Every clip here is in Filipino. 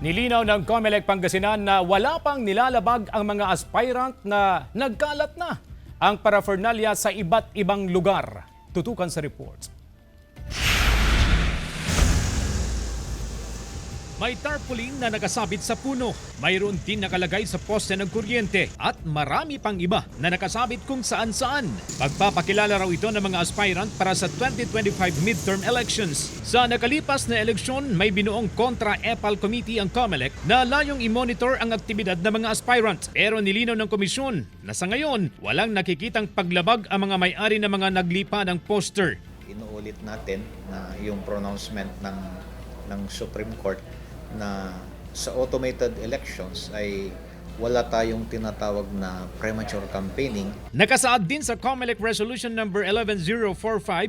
Nilinaw ng COMELEC Pangasinan na wala pang nilalabag ang mga aspirant na nagkalat na ang paraphernalia sa iba't ibang lugar. Tutukan sa report. May tarpaulin na nakasabit sa puno, mayroon din nakalagay sa poste ng kuryente at marami pang iba na nakasabit kung saan-saan. Pagpapakilala raw ito ng mga aspirant para sa 2025 midterm elections. Sa nakalipas na eleksyon, may binuong kontra-EPAL committee ang COMELEC na layong i-monitor ang aktibidad ng mga aspirant. Pero nilinaw ng komisyon na sa ngayon, walang nakikitang paglabag ang mga may-ari ng mga naglipa ng poster. Inuulit natin na yung pronouncement ng Supreme Court na sa automated elections ay wala tayong tinatawag na premature campaigning. Nakasaad din sa COMELEC Resolution number 11045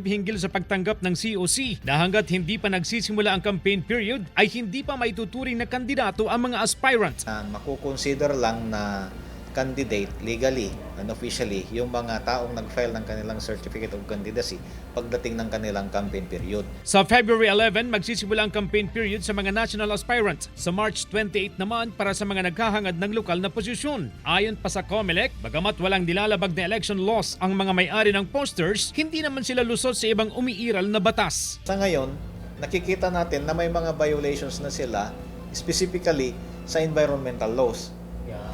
hinggil sa pagtanggap ng COC na hanggat hindi pa nagsisimula ang campaign period ay hindi pa maituturing na kandidato ang mga aspirant. Makukonsider lang na candidate legally and officially yung mga taong nag-file ng kanilang certificate of candidacy pagdating ng kanilang campaign period. Sa February 11, magsisimula ang campaign period sa mga national aspirants. Sa March 28 naman para sa mga naghahangad ng lokal na posisyon. Ayon pa sa COMELEC, bagamat walang nilalabag na election laws ang mga may-ari ng posters, hindi naman sila lusot sa ibang umiiral na batas. Sa ngayon, nakikita natin na may mga violations na sila specifically sa environmental laws.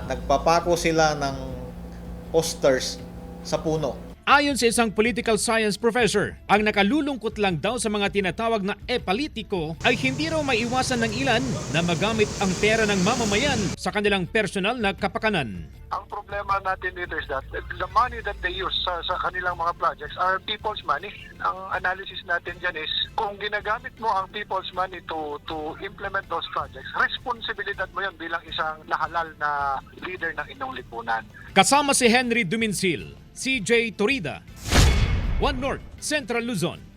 Nagpapako sila ng posters sa puno. Ayon sa isang political science professor, ang nakalulungkot lang daw sa mga tinatawag na e-politiko ay hindi raw maiwasan ng ilan na magamit ang pera ng mamamayan sa kanilang personal na kapakanan. Ang problema natin dito is that the money that they use sa kanilang mga projects are people's money. Ang analysis natin dyan is kung ginagamit mo ang people's money to implement those projects, responsibilidad mo yan bilang isang nahalal na leader ng inyong lipunan. Kasama si Henry Duminsil, CJ Torida, One North, Central Luzon.